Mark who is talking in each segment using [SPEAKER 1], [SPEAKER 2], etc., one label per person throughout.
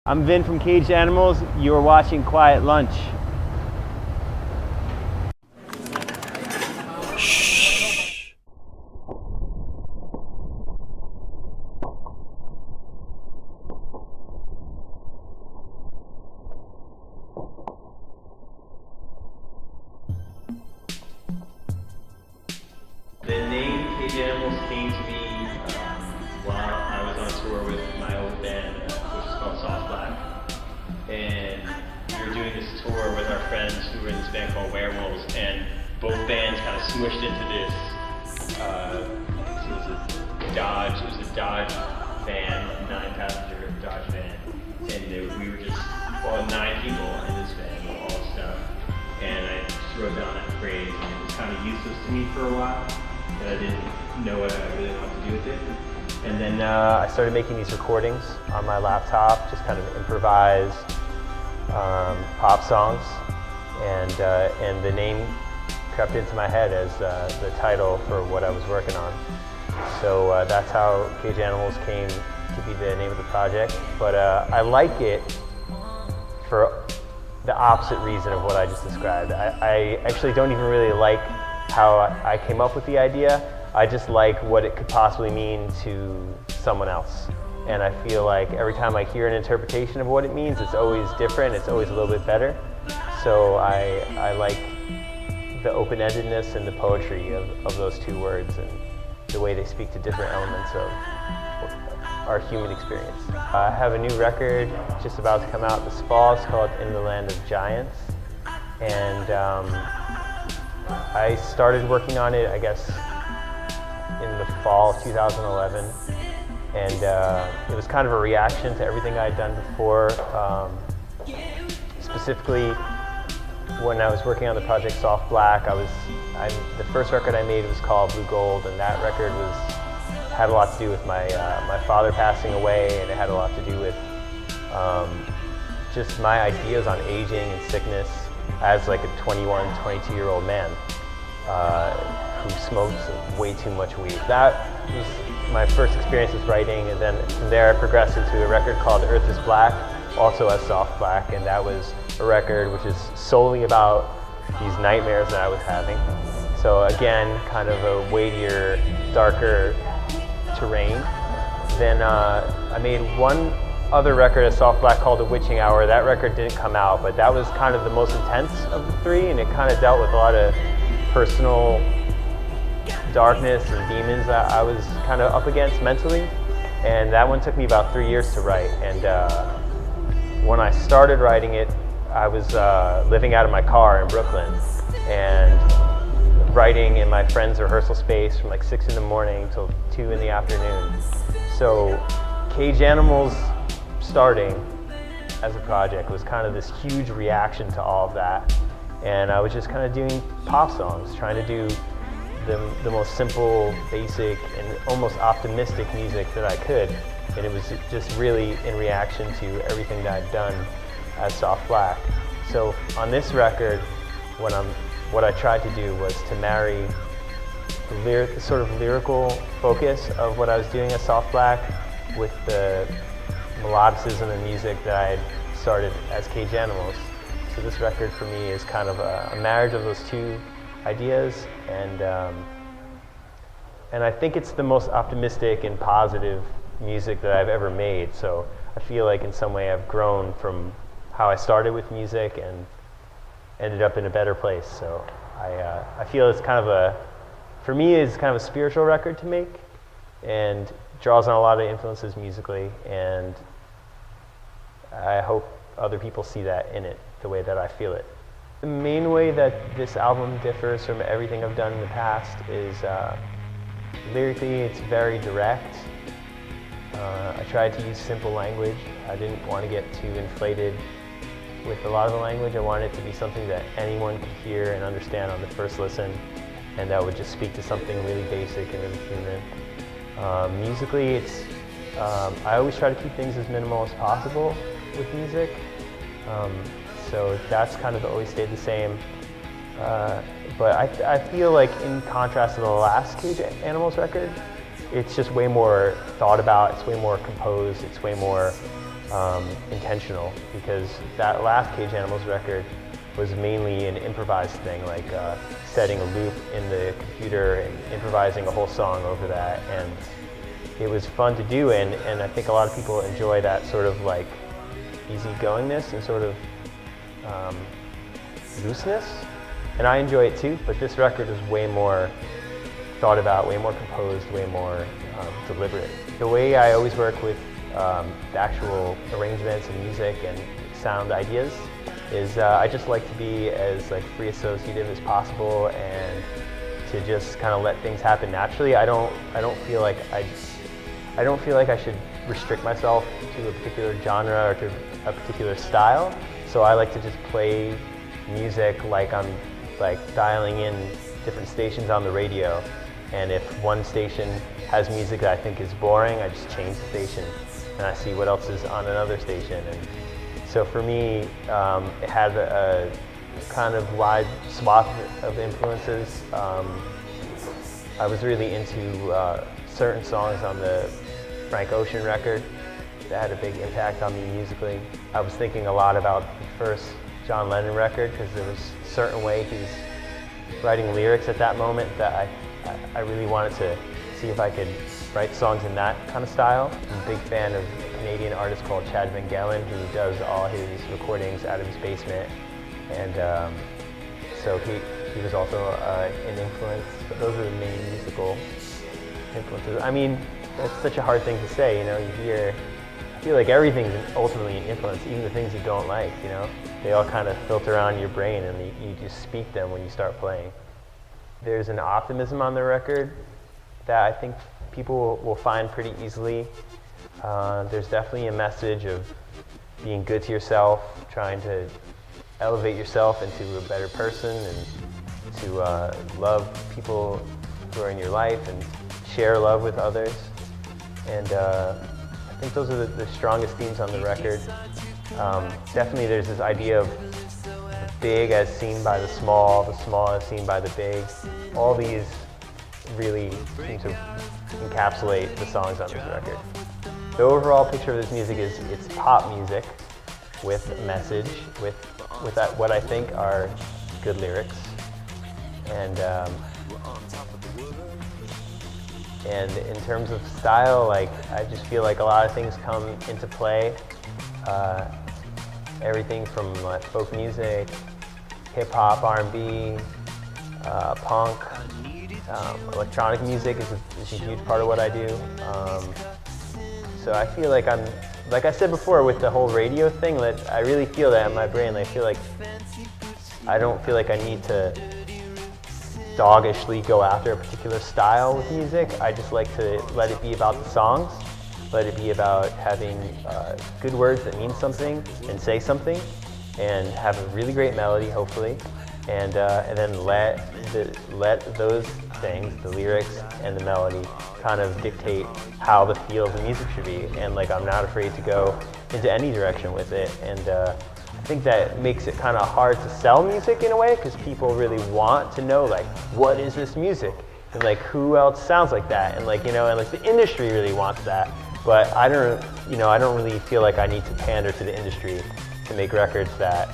[SPEAKER 1] I'm Vin from Caged Animals. You are watching Quiet Lunch.
[SPEAKER 2] The name Caged Animals came to me while I was on tour with my old band, which is called Soft Black. And we were doing this tour with our friends who were in this band called Werewolves, and both bands kind of smushed into this. It was a Dodge van, a 9-passenger Dodge van, and we were just 9 people in this van with all this stuff. And I just wrote down that phrase, and it was kind of useless to me for a while. I didn't know what I really wanted to do with it.
[SPEAKER 1] And then I started making these recordings on my laptop, just kind of improvised pop songs, and the name crept into my head as the title for what I was working on. So that's how Caged Animals came to be the name of the project. But I like it for the opposite reason of what I just described. I actually don't even really like how I came up with the idea. I just like what it could possibly mean to someone else. And I feel like every time I hear an interpretation of what it means, it's always different, it's always a little bit better. So I like the open-endedness and the poetry of those two words and the way they speak to different elements of our human experience. I have a new record just about to come out this fall. It's called In the Land of Giants. And I started working on it, I guess, in the fall of 2011. And it was kind of a reaction to everything I had done before. Specifically, when I was working on the project Soft Black, the first record I made was called Blue Gold, and that record had a lot to do with my father passing away, and it had a lot to do with just my ideas on aging and sickness as like a 21, 22-year-old man who smokes way too much weed. That was my first experience with writing, and then from there I progressed into a record called Earth is Black, also as Soft Black, and that was a record which is solely about these nightmares that I was having. So again, kind of a weightier, darker terrain. Then I made one other record as Soft Black called The Witching Hour. That record didn't come out, but that was kind of the most intense of the three, and it kind of dealt with a lot of personal darkness and demons that I was kind of up against mentally. And that one took me about 3 years to write. And when I started writing it, I was living out of my car in Brooklyn and writing in my friend's rehearsal space from like 6 in the morning till 2 in the afternoon. So Caged Animals starting as a project was kind of this huge reaction to all of that. And I was just kind of doing pop songs, trying to do the most simple, basic, and almost optimistic music that I could. And it was just really in reaction to everything that I'd done as Soft Black. So on this record, what I tried to do was to marry the sort of lyrical focus of what I was doing as Soft Black with the melodicism and music that I had started as Caged Animals. So this record for me is kind of a marriage of those two ideas, and I think it's the most optimistic and positive music that I've ever made. So I feel like in some way I've grown from how I started with music and ended up in a better place. So I feel it's kind of for me, it's kind of a spiritual record to make, and draws on a lot of influences musically, and I hope other people see that in it the way that I feel it. The main way that this album differs from everything I've done in the past is lyrically it's very direct. I tried to use simple language. I didn't want to get too inflated with a lot of the language. I wanted it to be something that anyone could hear and understand on the first listen, and that would just speak to something really basic and really human. Musically, I always try to keep things as minimal as possible with music. So that's kind of always stayed the same. But I feel like in contrast to the last Caged Animals record, it's just way more thought about, it's way more composed, it's way more intentional, because that last Cage Animals record was mainly an improvised thing, like setting a loop in the computer and improvising a whole song over that, and it was fun to do, and I think a lot of people enjoy that sort of like easygoingness and sort of looseness, and I enjoy it too, but this record is way more thought about, way more composed, way more deliberate. The way I always work with the actual arrangements and music and sound ideas is I just like to be as like free associative as possible and to just kind of let things happen naturally. I don't feel like I should restrict myself to a particular genre or to a particular style. So I like to just play music like I'm like dialing in different stations on the radio. And if one station has music that I think is boring, I just change the station and I see what else is on another station. And so for me, it had a kind of wide swath of influences. I was really into certain songs on the Frank Ocean record that had a big impact on me musically. I was thinking a lot about the first John Lennon record because there was a certain way he was writing lyrics at that moment that I really wanted to see if I could write songs in that kind of style. I'm a big fan of a Canadian artist called Chad Van Galen who does all his recordings out of his basement, and so he was also an influence. But those are the main musical influences. I mean, that's such a hard thing to say, you know. I feel like everything's ultimately an influence, even the things you don't like, you know. They all kind of filter on your brain and you just speak them when you start playing. There's an optimism on the record that I think people will find pretty easily. There's definitely a message of being good to yourself, trying to elevate yourself into a better person and to love people who are in your life and share love with others. And I think those are the strongest themes on the record. Definitely there's this idea of the big as seen by the small as seen by the big. All these really seem to encapsulate the songs on this record. The overall picture of this music is it's pop music with a message, with what I think are good lyrics. And in terms of style, like I just feel like a lot of things come into play. Everything from like folk music, hip hop, R&B, punk, electronic music is a huge part of what I do. So I feel like like I said before with the whole radio thing, that I really feel that in my brain. I feel like I don't feel like I need to doggishly go after a particular style with music. I just like to let it be about the songs, let it be about having good words that mean something and say something, and have a really great melody, hopefully, and then let those things, the lyrics and the melody, kind of dictate how the feel of the music should be. And like I'm not afraid to go into any direction with it. And I think that makes it kind of hard to sell music in a way, because people really want to know like, what is this music? And like, who else sounds like that? And like, you know, and like the industry really wants that. But I don't really feel like I need to pander to the industry to make records that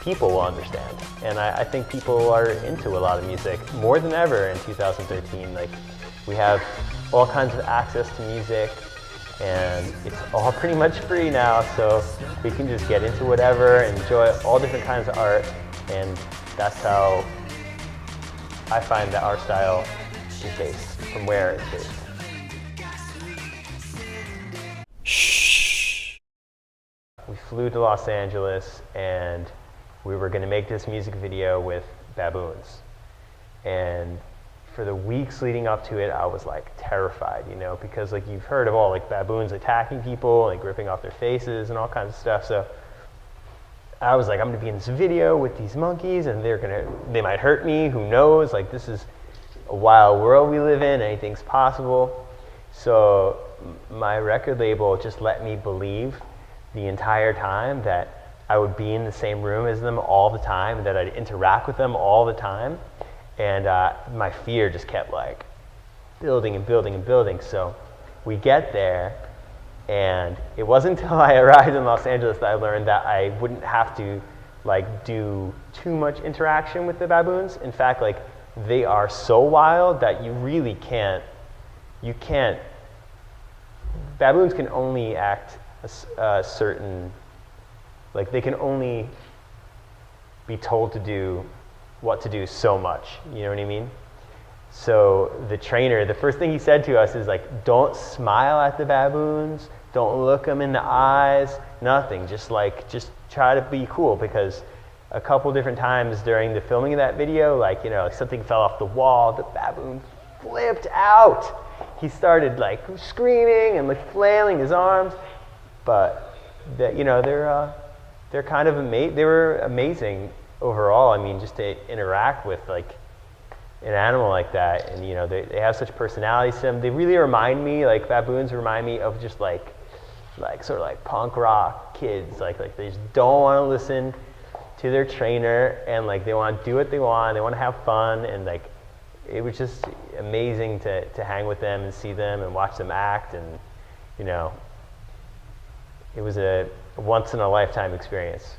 [SPEAKER 1] people will understand. And I think people are into a lot of music more than ever in 2013. Like, we have all kinds of access to music, and it's all pretty much free now, so we can just get into whatever and enjoy all different kinds of art, and that's how I find that our style is based, from where it's based. We flew to Los Angeles, and we were going to make this music video with baboons. And for the weeks leading up to it, I was like terrified, you know, because like you've heard of all like baboons attacking people, like ripping off their faces and all kinds of stuff. So I was like, I'm gonna be in this video with these monkeys, and they might hurt me, who knows? Like, this is a wild world we live in, anything's possible. So my record label just let me believe the entire time that I would be in the same room as them all the time, that I'd interact with them all the time. And my fear just kept like building and building and building. So we get there, And it wasn't until I arrived in Los Angeles that I learned that I wouldn't have to like do too much interaction with the baboons. In fact, like they are so wild that you really can't, baboons can only act a certain, like they can only be told to do what to do so much, you know what I mean? So the trainer, the first thing he said to us is like, don't smile at the baboons, don't look them in the eyes, nothing, just try to be cool, because a couple different times during the filming of that video, like, you know, something fell off the wall, the baboon flipped out. He started like screaming and like flailing his arms, but you know, they're kind of they were amazing overall. I mean, just to interact with like an animal like that, and you know, they have such personalities to them. They really remind me, like baboons remind me of just like sort of like punk rock kids, like they just don't want to listen to their trainer, and like they want to do what they want, they want to have fun, and like it was just amazing to hang with them and see them and watch them act, and you know, it was a once in a lifetime experience.